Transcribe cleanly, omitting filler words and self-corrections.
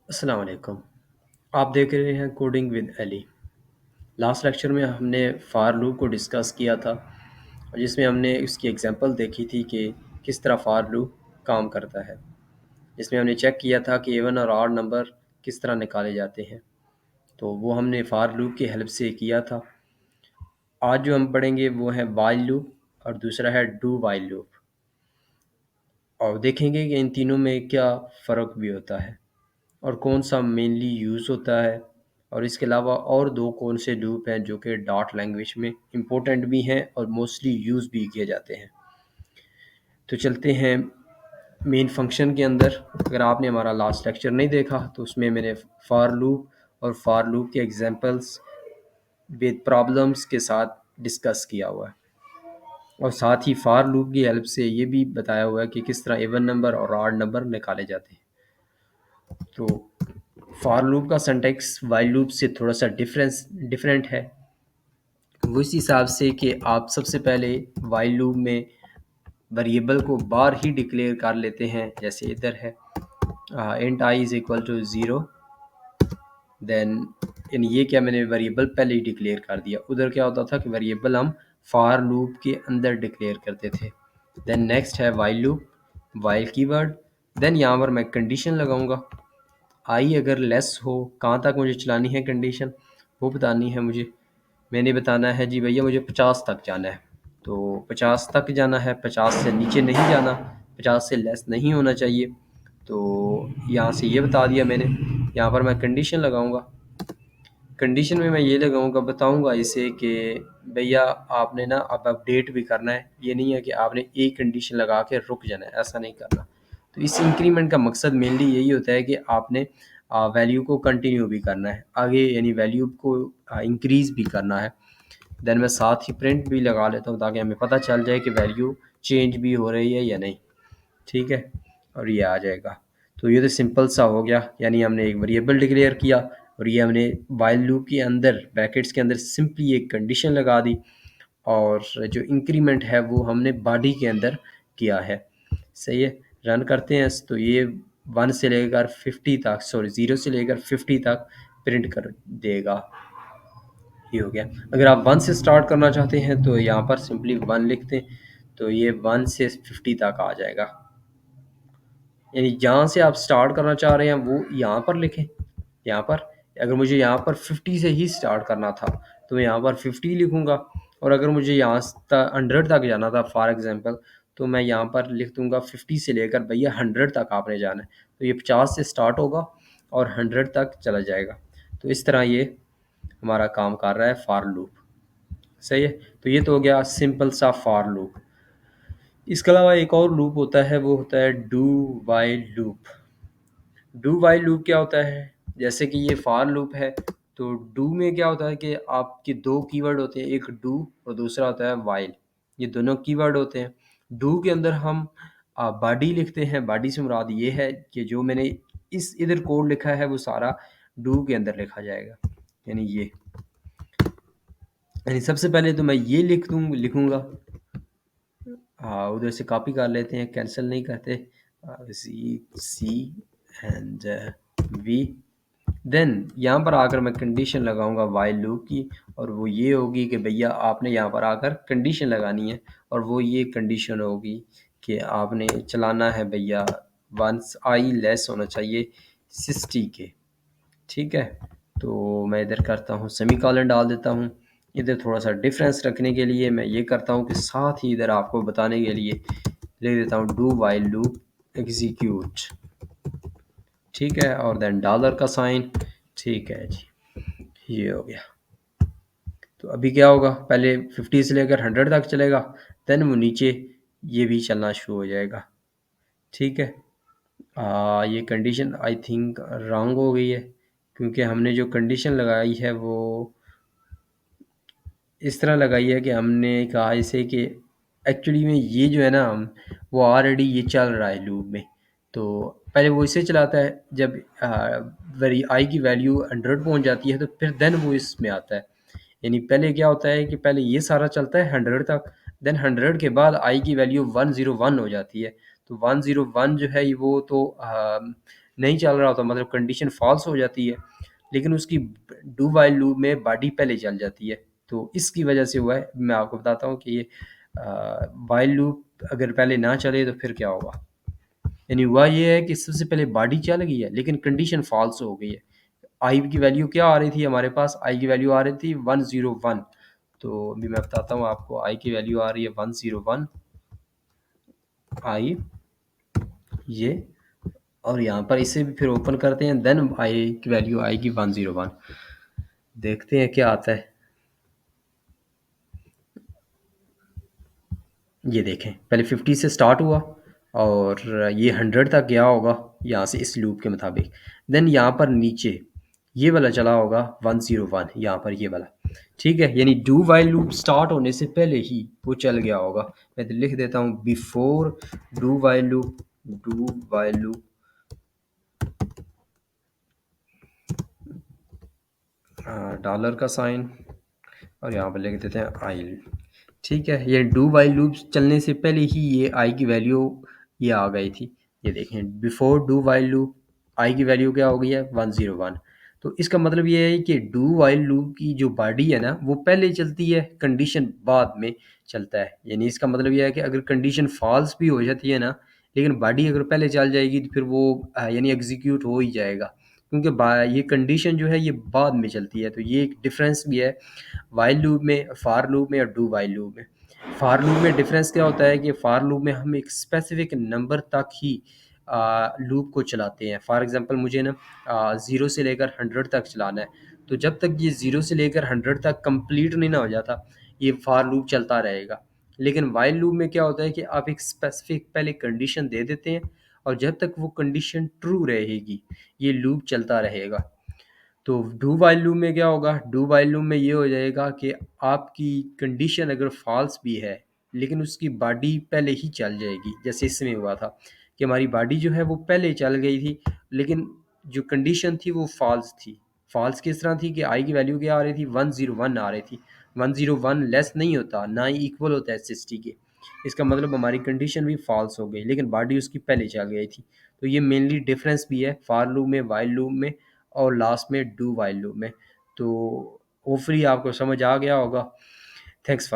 अस्सलाम वालेकुम। आप देख रहे हैं coding with Ellie. Last lecture में हमने फ़ार लूप को डिस्कस किया था और जिसमें हमने इसकी एग्जांपल देखी थी कि किस तरह फ़ार लूप काम करता है। जिसमें हमने चेक किया था कि इवन और ऑड नंबर किस तरह निकाले जाते हैं। तो वो हमने फ़ार लूप की हेल्प से किया था। आज जो हम पढ़ेंगे वो है व्हाइल लूप और दूसरा है डू व्हाइल लूप, और देखेंगे कि इन तीनों में क्या फ़र्क भी होता है और कौन सा मेनली यूज़ होता है। और इसके अलावा और दो कौन से लूप हैं जो कि डॉट लैंग्वेज में इम्पोर्टेंट भी हैं और मोस्टली यूज़ भी किए जाते हैं। तो चलते हैं मेन फंक्शन के अंदर। अगर आपने हमारा लास्ट लेक्चर नहीं देखा तो उसमें मैंने फार लूप और फार लूप के एग्जांपल्स विद प्रॉब्लम्स के साथ डिस्कस किया हुआ है, और साथ ही फार लूप की हेल्प से ये भी बताया हुआ है कि किस तरह इवन नंबर और ऑड नंबर निकाले जाते हैं। तो फॉर लूप का सिंटैक्स वाइल लूप से थोड़ा सा डिफरेंट है। वो इस हिसाब से कि आप सबसे पहले वाइल लूप में वेरिएबल को बार ही डिक्लेयर कर लेते हैं, जैसे इधर है int I is equal to zero. Then in ये क्या, मैंने वेरिएबल पहले ही डिक्लेयर कर दिया। उधर क्या होता था कि वेरिएबल हम फॉर लूप के अंदर डिक्लेयर करते थे। देन नेक्स्ट है while loop, while keyword. Then यहाँ पर मैं कंडीशन लगाऊंगा। आई अगर लेस हो, कहाँ तक मुझे चलानी है कंडीशन वो बतानी है मुझे। मैंने बताना है जी भैया मुझे 50 तक जाना है, तो 50 तक जाना है, 50 से नीचे नहीं जाना, 50 से लेस नहीं होना चाहिए। तो यहाँ से ये बता दिया मैंने। यहाँ पर मैं कंडीशन लगाऊंगा। कंडीशन में मैं ये लगाऊंगा, बताऊंगा इसे कि भैया आपने ना अब अपडेट भी करना है। ये नहीं है कि आपने एक कंडीशन लगा के रुक जाना है, ऐसा नहीं करना। तो इस इंक्रीमेंट का मकसद मेनली यही होता है कि आपने वैल्यू को कंटिन्यू भी करना है आगे, यानी वैल्यू को इंक्रीज भी करना है। देन मैं साथ ही प्रिंट भी लगा लेता हूँ ताकि हमें पता चल जाए कि वैल्यू चेंज भी हो रही है या नहीं। ठीक है, और ये आ जाएगा। तो ये तो सिंपल सा हो गया, यानी हमने एक वेरिएबल डिक्लेयर किया और ये हमने वाइल लूप के अंदर ब्रैकेट्स के अंदर सिंपली एक कंडीशन लगा दी, और जो इंक्रीमेंट है वो हमने बॉडी के अंदर किया है। सही है, रन करते हैं तो ये 1 से लेकर 50 तक, सॉरी 0 से लेकर 50 तक प्रिंट कर देगा। ये हो गया। अगर आप 1 से स्टार्ट करना चाहते हैं तो यहाँ पर सिंपली 1 लिख दें, तो ये 1 से 50 तक आ जाएगा। यानी जहाँ से आप स्टार्ट करना चाह रहे हैं वो यहाँ पर लिखें। यहाँ पर अगर मुझे यहाँ पर 50 से ही स्टार्ट करना था तो मैं यहाँ पर 50 लिखूँगा, और अगर मुझे यहाँ 100 तक जाना था फॉर एग्जांपल, तो मैं यहाँ पर लिख दूँगा 50 से लेकर भैया 100 तक आपने जाना है। तो ये 50 से स्टार्ट होगा और 100 तक चला जाएगा। तो इस तरह ये हमारा काम कर रहा है फॉर लूप। सही है, तो ये तो हो गया सिंपल सा फॉर लूप। इसके अलावा एक और लूप होता है, वो होता है do while loop. Do while loop क्या होता है, जैसे कि ये फॉर लूप है, तो डू में क्या होता है कि आपके दो कीवर्ड होते हैं, एक डू और दूसरा होता है वाइल। ये दोनों कीवर्ड होते हैं। डू के अंदर हम बॉडी लिखते हैं। बॉडी से मुराद ये है कि जो मैंने इस इधर कोड लिखा है वो सारा डू के अंदर लिखा जाएगा। यानी ये, यानी सबसे पहले तो मैं ये लिखूंगा। हाँ, उधर से कॉपी कर लेते हैं, कैंसिल नहीं करते। सी एंड वी। देन यहाँ पर आकर मैं कंडीशन लगाऊंगा वाइल लूप की, और वो ये होगी कि भैया आपने यहाँ पर आकर कंडीशन लगानी है, और वो ये कंडीशन होगी कि आपने चलाना है भैया वंस आई लेस होना चाहिए 60 के। ठीक है, तो मैं इधर करता हूँ सेमी कॉलन डाल देता हूँ। इधर थोड़ा सा डिफरेंस रखने के लिए मैं ये करता हूँ कि साथ ही इधर आपको बताने के लिए लिख देता हूँ डू वाइल लूप एग्जीक्यूट। ठीक है, और देन डॉलर का साइन। ठीक है जी, ये हो गया। तो अभी क्या होगा, पहले 50 से लेकर 100 तक चलेगा, देन वो नीचे ये भी चलना शुरू हो जाएगा। ठीक है, ये कंडीशन आई थिंक रॉन्ग हो गई है, क्योंकि हमने जो कंडीशन लगाई है वो इस तरह लगाई है कि हमने कहा इसे कि एक्चुअली में ये जो है ना, वो ऑलरेडी ये चल रहा है लूप में। तो पहले वो इसे चलाता है, जब वेरी आई की वैल्यू 100 पहुंच जाती है तो फिर देन वो इसमें आता है। यानी पहले क्या होता है कि पहले ये सारा चलता है 100 तक, देन 100 के बाद आई की वैल्यू 101 हो जाती है। तो 101 जो है वो तो नहीं चल रहा होता, मतलब कंडीशन फॉल्स हो जाती है, लेकिन उसकी डू वाइल लूप में बॉडी पहले चल जाती है। तो इसकी वजह से हुआ है। मैं आपको बताता हूँ कि ये वाइल लूप अगर पहले ना चले तो फिर क्या होगा। यानी हुआ ये है कि सबसे पहले बॉडी चल गई है लेकिन कंडीशन फॉल्स हो गई है। आई की वैल्यू क्या आ रही थी हमारे पास, आई की वैल्यू आ रही थी 101। तो अभी मैं बताता हूँ आपको, आई की वैल्यू आ रही है 101 आई, ये, और यहाँ पर इसे भी फिर ओपन करते हैं, देन आई की वैल्यू आएगी 101। देखते हैं क्या आता है। ये देखें, पहले 50 से स्टार्ट हुआ और ये 100 तक गया होगा यहाँ से इस लूप के मुताबिक। देन यहाँ पर नीचे ये वाला चला होगा 101, यहाँ पर ये वाला। ठीक है, यानी डू वाइल लूप स्टार्ट होने से पहले ही वो चल गया होगा। मैं तो लिख देता हूँ before do while loop, do while loop dollar का साइन, और यहाँ पर लिख देते हैं आई। ठीक है, ये डू वाइल लूप चलने से पहले ही ये आई की वैल्यू ये आ गई थी। ये देखें, बिफोर डू वाइल लूप आई की वैल्यू क्या हो गई है 101। तो इसका मतलब ये है कि डू वाइल लूप की जो बॉडी है ना वो पहले चलती है, कंडीशन बाद में चलता है। यानी इसका मतलब ये है कि अगर कंडीशन फॉल्स भी हो जाती है ना, लेकिन बॉडी अगर पहले चल जाएगी तो फिर वो यानी एग्जीक्यूट हो ही जाएगा, क्योंकि ये कंडीशन जो है ये बाद में चलती है। तो ये एक डिफरेंस भी है वाइल लूप में, फार लूप में और डू वाइल लूप में। फार लूप में डिफरेंस क्या होता है कि फार लूप में हम एक स्पेसिफिक नंबर तक ही लूप को चलाते हैं। फॉर एग्जांपल मुझे ना 0 से लेकर 100 तक चलाना है, तो जब तक ये 0 से लेकर 100 तक कंप्लीट नहीं ना हो जाता ये फार लूप चलता रहेगा। लेकिन वाइल लूप में क्या होता है कि आप एक स्पेसिफिक पहले कंडीशन दे देते हैं और जब तक वो कंडीशन ट्रू रहेगी ये लूप चलता रहेगा। तो डू वाइल लूप में क्या होगा, डू वाइल लूप में ये हो जाएगा कि आपकी कंडीशन अगर फॉल्स भी है लेकिन उसकी बॉडी पहले ही चल जाएगी। जैसे इसमें हुआ था कि हमारी बॉडी जो है वो पहले चल गई थी, लेकिन जो कंडीशन थी वो फॉल्स थी। फॉल्स किस तरह थी कि आई की वैल्यू क्या आ रही थी 101 आ रही थी। 101 लेस नहीं होता, ना ही इक्वल होता है 60 के। इसका मतलब हमारी कंडीशन भी फॉल्स हो गई लेकिन बॉडी उसकी पहले चल गई थी। तो ये मेनली डिफरेंस भी है फार लूप में, वाइल लूप में और लास्ट में डू वाइल लूप में। तो होपफुली आपको समझ आ गया होगा। Thanks for